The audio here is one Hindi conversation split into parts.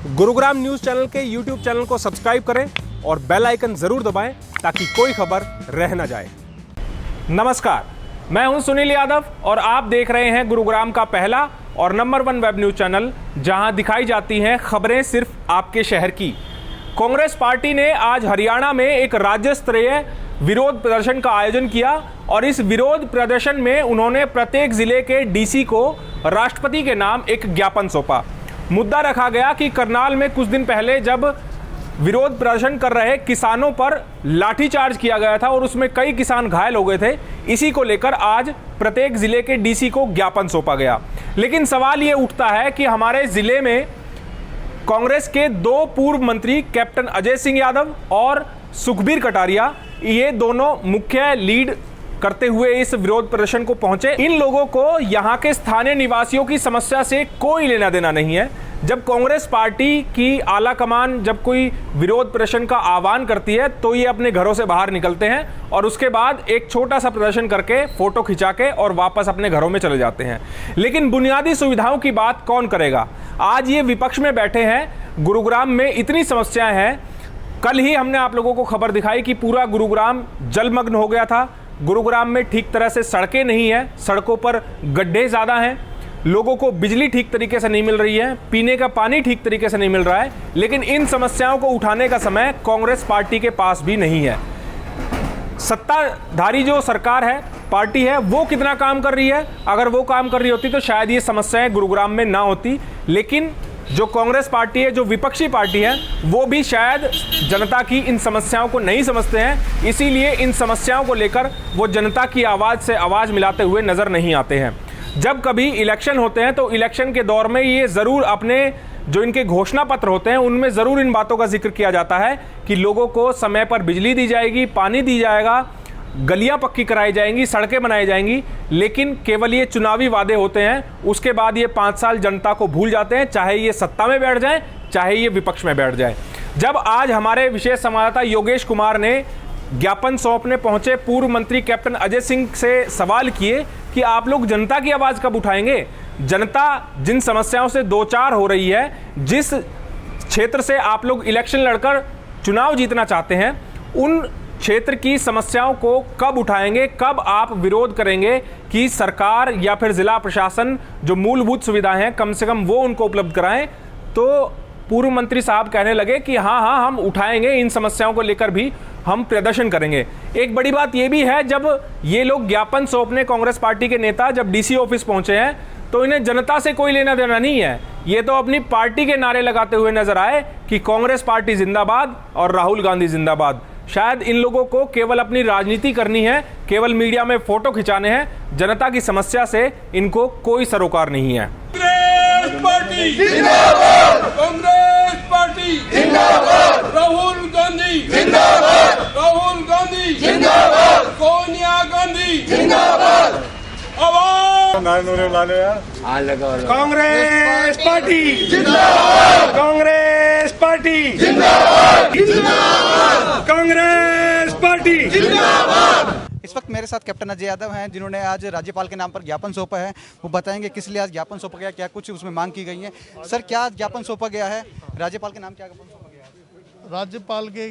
गुरुग्राम न्यूज चैनल के यूट्यूब चैनल को सब्सक्राइब करें और बेल आइकन जरूर दबाएं ताकि कोई खबर रह न जाए। नमस्कार, मैं हूं सुनील यादव और आप देख रहे हैं गुरुग्राम का पहला और नंबर 1 वेब न्यूज चैनल, जहां दिखाई जाती हैं खबरें सिर्फ आपके शहर की। कांग्रेस पार्टी ने आज हरियाणा में एक राज्य स्तरीय विरोध प्रदर्शन का आयोजन किया और इस विरोध प्रदर्शन में उन्होंने प्रत्येक जिले के डीसी को राष्ट्रपति के नाम एक ज्ञापन सौंपा। मुद्दा रखा गया कि करनाल में कुछ दिन पहले जब विरोध प्रदर्शन कर रहे किसानों पर लाठीचार्ज किया गया था और उसमें कई किसान घायल हो गए थे, इसी को लेकर आज प्रत्येक जिले के डीसी को ज्ञापन सौंपा गया। लेकिन सवाल ये उठता है कि हमारे जिले में कांग्रेस के 2 पूर्व मंत्री कैप्टन अजय सिंह यादव और सुखबीर कटारिया, ये दोनों मुख्य लीड करते हुए इस विरोध प्रदर्शन को पहुंचे। इन लोगों को यहां के स्थानीय निवासियों की समस्या से कोई लेना देना नहीं है। जब कांग्रेस पार्टी की आला कमान जब कोई विरोध प्रदर्शन का आह्वान करती है तो ये अपने घरों से बाहर निकलते हैं और उसके बाद एक छोटा सा प्रदर्शन करके फोटो खिंचा के और वापस अपने घरों में चले जाते हैं। लेकिन बुनियादी सुविधाओं की बात कौन करेगा? आज ये विपक्ष में बैठे हैं। गुरुग्राम में इतनी समस्याएं हैं। कल ही हमने आप लोगों को खबर दिखाई कि पूरा गुरुग्राम जलमग्न हो गया था। गुरुग्राम में ठीक तरह से सड़कें नहीं है, सड़कों पर गड्ढे ज़्यादा हैं, लोगों को बिजली ठीक तरीके से नहीं मिल रही है, पीने का पानी ठीक तरीके से नहीं मिल रहा है। लेकिन इन समस्याओं को उठाने का समय कांग्रेस पार्टी के पास भी नहीं है। सत्ताधारी जो सरकार है, पार्टी है, वो कितना काम कर रही है? अगर वो काम कर रही होती तो शायद ये समस्याएं गुरुग्राम में ना होती। लेकिन जो कांग्रेस पार्टी है, जो विपक्षी पार्टी है, वो भी शायद जनता की इन समस्याओं को नहीं समझते हैं, इसीलिए इन समस्याओं को लेकर वो जनता की आवाज़ से आवाज़ मिलाते हुए नज़र नहीं आते हैं। जब कभी इलेक्शन होते हैं तो इलेक्शन के दौर में ये ज़रूर अपने जो इनके घोषणा पत्र होते हैं उनमें ज़रूर इन बातों का जिक्र किया जाता है कि लोगों को समय पर बिजली दी जाएगी, पानी दी जाएगा, गलियां पक्की कराई जाएंगी, सड़कें बनाई जाएंगी। लेकिन केवल ये चुनावी वादे होते हैं। उसके बाद ये 5 साल जनता को भूल जाते हैं, चाहे ये सत्ता में बैठ जाएं, चाहे ये विपक्ष में बैठ जाए। जब आज हमारे विशेष संवाददाता योगेश कुमार ने ज्ञापन सौंपने पहुंचे पूर्व मंत्री कैप्टन अजय सिंह से सवाल किए कि आप लोग जनता की आवाज़ कब उठाएंगे? जनता जिन समस्याओं से दो चार हो रही है, जिस क्षेत्र से आप लोग इलेक्शन लड़कर चुनाव जीतना चाहते हैं, उन क्षेत्र की समस्याओं को कब उठाएंगे? कब आप विरोध करेंगे कि सरकार या फिर जिला प्रशासन जो मूलभूत सुविधाएं हैं कम से कम वो उनको उपलब्ध कराएं? तो पूर्व मंत्री साहब कहने लगे कि हाँ हम उठाएंगे, इन समस्याओं को लेकर भी हम प्रदर्शन करेंगे। एक बड़ी बात यह भी है, जब ये लोग ज्ञापन सौंपने कांग्रेस पार्टी के नेता जब डीसी ऑफिस पहुंचे हैं तो इन्हें जनता से कोई लेना देना नहीं है। ये तो अपनी पार्टी के नारे लगाते हुए नजर आए कि कांग्रेस पार्टी जिंदाबाद और राहुल गांधी जिंदाबाद। शायद इन लोगों को केवल अपनी राजनीति करनी है, केवल मीडिया में फोटो खिंचाने हैं। जनता की समस्या से इनको कोई सरोकार नहीं है। कांग्रेस पार्टी जिंदाबाद, कांग्रेस पार्टी जिंदाबाद, राहुल गांधी जिंदाबाद, राहुल गांधी जिंदाबाद, सोनिया गांधी जिंदाबाद। कांग्रेस पार्टी जिंदाबाद, कांग्रेस पार्टी जिंदाबाद, कांग्रेस पार्टी जिंदाबाद। इस वक्त मेरे साथ कैप्टन अजय यादव हैं, जिन्होंने आज राज्यपाल के नाम पर ज्ञापन सौंपा है। वो बताएंगे किस लिए आज ज्ञापन सौंपा गया, क्या कुछ उसमें मांग की गई है। सर, क्या ज्ञापन सौंपा गया है? राज्यपाल के नाम क्या ज्ञापन सौंपा गया है? राज्यपाल के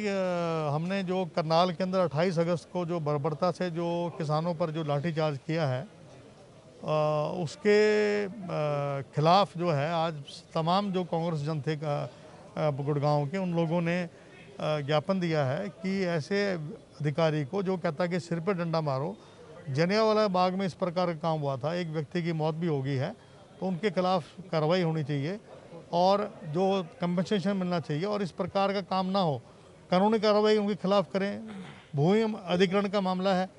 हमने जो करनाल के अंदर 28 अगस्त को जो बर्बरता से जो किसानों पर जो लाठीचार्ज किया है, उसके खिलाफ जो है आज तमाम जो कांग्रेस जन थे गुड़गांव के, उन लोगों ने ज्ञापन दिया है कि ऐसे अधिकारी को जो कहता है कि सिर पर डंडा मारो। जलियांवाला बाग में इस प्रकार का काम हुआ था, एक व्यक्ति की मौत भी हो गई है, तो उनके खिलाफ कार्रवाई होनी चाहिए और जो कंपनसेशन मिलना चाहिए और इस प्रकार का काम ना हो, कानूनी कार्रवाई उनके खिलाफ करें। भूमि अधिग्रहण का मामला है,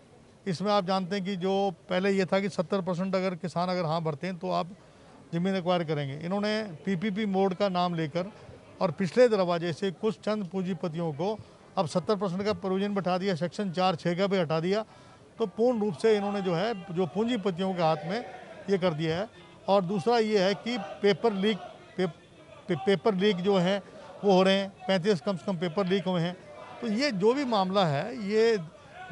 इसमें आप जानते हैं कि जो पहले ये था कि 70% अगर किसान अगर हाँ भरते हैं तो आप ज़मीन एक्वायर करेंगे। इन्होंने पीपीपी मोड का नाम लेकर और पिछले दरवाजे से कुछ चंद पूंजीपतियों को अब 70% का प्रोविजन बैठा दिया, सेक्शन 4(6) का भी हटा दिया। तो पूर्ण रूप से इन्होंने जो है जो पूंजीपतियों के हाथ में ये कर दिया है। और दूसरा ये है कि पेपर लीक जो है वो हो रहे हैं, 35 कम से कम पेपर लीक हुए हैं। तो ये जो भी मामला है, ये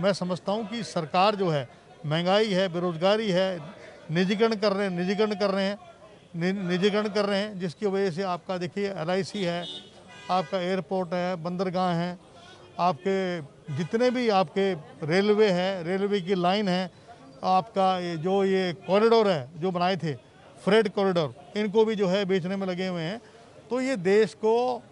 मैं समझता हूँ कि सरकार जो है, महंगाई है, बेरोजगारी है, निजीकरण कर रहे हैं निजीकरण कर रहे हैं, जिसकी वजह से आपका देखिए LIC है, आपका एयरपोर्ट है, बंदरगाह हैं, आपके जितने भी आपके रेलवे है, रेलवे की लाइन है, आपका ये कॉरिडोर है जो बनाए थे फ्रेट कॉरिडोर, इनको भी जो है बेचने में लगे हुए हैं। तो ये देश को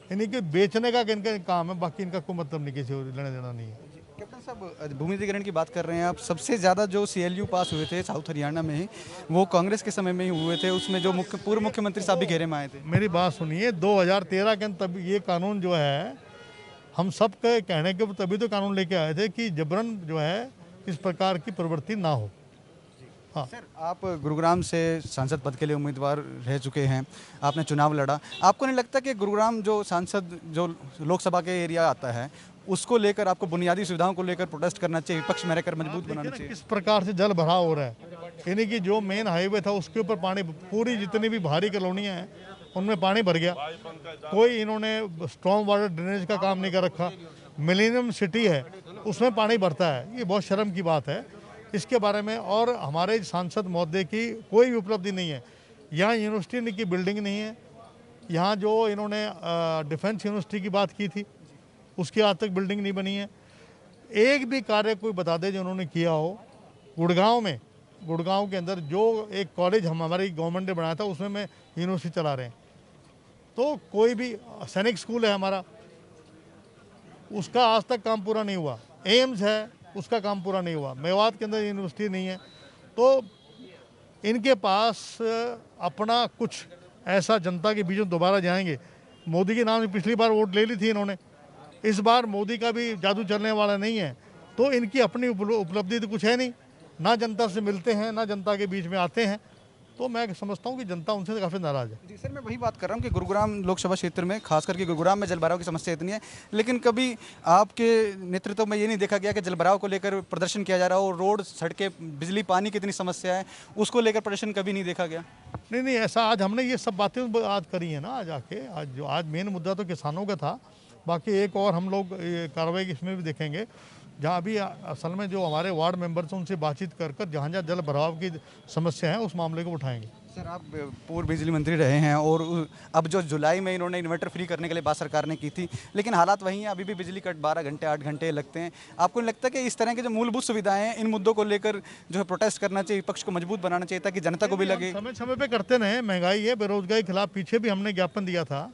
यानी कि बेचने का इनका काम है, बाकी इनका कोई मतलब नहीं, किसी को लेना देना नहीं है। कैप्टन साहब, भूमि अधिग्रहण की बात कर रहे हैं आप, सबसे ज़्यादा जो CLU पास हुए थे साउथ हरियाणा में ही, वो कांग्रेस के समय में ही हुए थे। उसमें जो पूर्व मुख्यमंत्री साहब भी घेरे में आए थे। मेरी बात सुनिए, 2013 के तब ये कानून जो है, हम सब के कहने के तभी तो कानून लेके आए थे कि जबरन जो है इस प्रकार की प्रवृत्ति ना हो। हाँ सर, आप गुरुग्राम से सांसद पद के लिए उम्मीदवार रह चुके हैं, आपने चुनाव लड़ा, आपको नहीं लगता कि गुरुग्राम जो सांसद जो लोकसभा के एरिया आता है उसको लेकर आपको बुनियादी सुविधाओं को लेकर प्रोटेस्ट करना चाहिए, विपक्ष में रहकर मजबूत बनाना चाहिए? किस प्रकार से जल भराव हो रहा है, यानी कि जो मेन हाईवे था उसके ऊपर पानी, पूरी जितनी भी भारी कॉलोनियाँ हैं उनमें पानी भर गया। कोई इन्होंने स्ट्रॉन्ग वाटर ड्रेनेज का काम नहीं कर रखा। मिलेनियम सिटी है उसमें पानी भरता है, ये बहुत शर्म की बात है। इसके बारे में और हमारे सांसद महोदय की कोई भी उपलब्धि नहीं है। यहाँ यूनिवर्सिटी की बिल्डिंग नहीं है, यहाँ जो इन्होंने डिफेंस यूनिवर्सिटी की बात की थी उसकी आज तक बिल्डिंग नहीं बनी है। एक भी कार्य कोई बता दे जो उन्होंने किया हो। गुड़गांव के अंदर जो एक कॉलेज हमारी गवर्नमेंट ने बनाया था उसमें मैं यूनिवर्सिटी चला रहे हैं, तो कोई भी सैनिक स्कूल है हमारा, उसका आज तक काम पूरा नहीं हुआ। एम्स है, उसका काम पूरा नहीं हुआ। मेवात के अंदर यूनिवर्सिटी नहीं है। तो इनके पास अपना कुछ ऐसा जनता के बीच में दोबारा जाएंगे। मोदी के नाम से पिछली बार वोट ले ली थी इन्होंने, इस बार मोदी का भी जादू चलने वाला नहीं है। तो इनकी अपनी उपलब्धि तो कुछ है नहीं, ना जनता से मिलते हैं, ना जनता के बीच में आते हैं। तो मैं समझता हूँ कि जनता उनसे काफ़ी नाराज़ है। जी सर, मैं वही बात कर रहा हूँ कि गुरुग्राम लोकसभा क्षेत्र में, खास करके गुरुग्राम में जलभराव की समस्या इतनी है, लेकिन कभी आपके नेतृत्व में ये नहीं देखा गया कि जलभराव को लेकर प्रदर्शन किया जा रहा हो। रोड, सड़कें, बिजली, पानी की इतनी समस्या है, उसको लेकर प्रदर्शन कभी नहीं देखा गया। नहीं, ऐसा आज हमने ये सब बातें आज करी है ना, आज आके आज मेन मुद्दा तो किसानों का था। बाकी एक और हम लोग कार्रवाई इसमें भी देखेंगे, जहाँ अभी असल में जो हमारे वार्ड मेंबर्स हैं उनसे बातचीत कर जहाँ जहाँ जल भराव की समस्या है उस मामले को उठाएंगे। सर, आप पूर्व बिजली मंत्री रहे हैं और अब जो जुलाई में इन्होंने इन्वर्टर फ्री करने के लिए बात सरकार ने की थी, लेकिन हालात वही हैं, अभी भी बिजली कट 12 घंटे 8 घंटे लगते हैं। आपको नहीं लगता कि इस तरह की जो मूलभूत सुविधाएं हैं, इन मुद्दों को लेकर जो है प्रोटेस्ट करना चाहिए, विपक्ष को मजबूत बनाना चाहिए ताकि जनता को भी लगे? समय समय पर करते रहे। महंगाई है, बेरोजगारी के खिलाफ पीछे भी हमने ज्ञापन दिया था।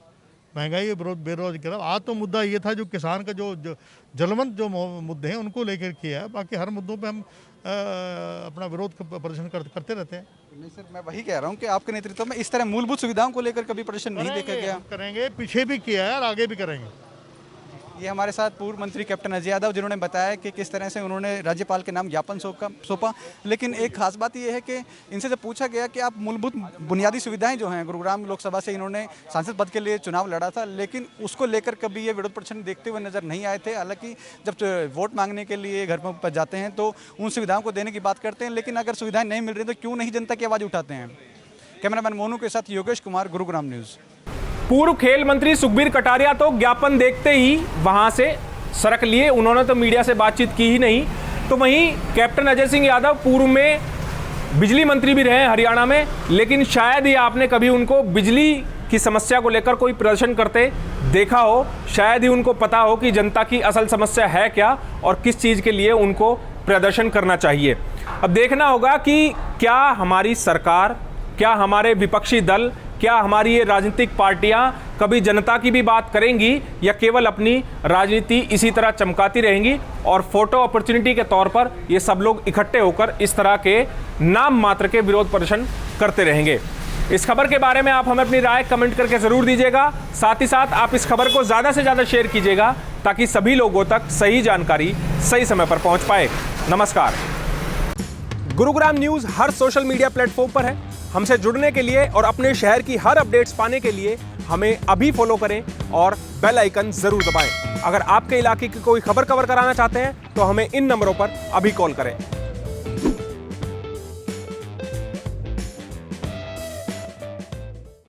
महंगाई बेरोजगारी, आज तो मुद्दा ये था जो किसान का जो जलवंत जो मुद्दे हैं उनको लेकर किया है। बाकी हर मुद्दों पे हम अपना विरोध प्रदर्शन करते रहते हैं। नहीं सर, मैं वही कह रहा हूँ कि आपके नेतृत्व में इस तरह मूलभूत सुविधाओं को लेकर कभी प्रदर्शन नहीं देखा गया? करेंगे, पीछे भी किया है और आगे भी करेंगे। ये हमारे साथ पूर्व मंत्री कैप्टन अजय यादव, जिन्होंने बताया कि किस तरह से उन्होंने राज्यपाल के नाम ज्ञापन सौंपा। लेकिन एक खास बात यह है कि इनसे जब पूछा गया कि आप मूलभूत बुनियादी सुविधाएं जो हैं, गुरुग्राम लोकसभा से इन्होंने सांसद पद के लिए चुनाव लड़ा था, लेकिन उसको लेकर कभी ये विरोध प्रदर्शन देखते हुए नजर नहीं आए थे। हालांकि जब वोट मांगने के लिए घर पर जाते हैं तो उन सुविधाओं को देने की बात करते हैं, लेकिन अगर सुविधाएं नहीं मिल रही तो क्यों नहीं जनता की आवाज़ उठाते हैं? कैमरामैन मोनू के साथ योगेश कुमार, गुरुग्राम न्यूज़। पूर्व खेल मंत्री सुखबीर कटारिया तो ज्ञापन देखते ही वहां से सरक लिए, उन्होंने तो मीडिया से बातचीत की ही नहीं। तो वहीं कैप्टन अजय सिंह यादव पूर्व में बिजली मंत्री भी रहे हरियाणा में, लेकिन शायद ही आपने कभी उनको बिजली की समस्या को लेकर कोई प्रदर्शन करते देखा हो। शायद ही उनको पता हो कि जनता की असल समस्या है क्या और किस चीज़ के लिए उनको प्रदर्शन करना चाहिए। अब देखना होगा कि क्या हमारी सरकार, क्या हमारे विपक्षी दल, क्या हमारी ये राजनीतिक पार्टियां कभी जनता की भी बात करेंगी या केवल अपनी राजनीति इसी तरह चमकाती रहेंगी और फोटो अपॉर्चुनिटी के तौर पर ये सब लोग इकट्ठे होकर इस तरह के नाम मात्र के विरोध प्रदर्शन करते रहेंगे। इस खबर के बारे में आप हमें अपनी राय कमेंट करके जरूर दीजिएगा। साथ ही साथ आप इस खबर को ज़्यादा से ज़्यादा शेयर कीजिएगा ताकि सभी लोगों तक सही जानकारी सही समय पर पहुंच पाए। नमस्कार। गुरुग्राम न्यूज़ हर सोशल मीडिया प्लेटफॉर्म पर है। हमसे जुड़ने के लिए और अपने शहर की हर अपडेट्स पाने के लिए हमें अभी फॉलो करें और बेल आइकन जरूर दबाएं। अगर आपके इलाके की कोई खबर कवर कराना चाहते हैं तो हमें इन नंबरों पर अभी कॉल करें।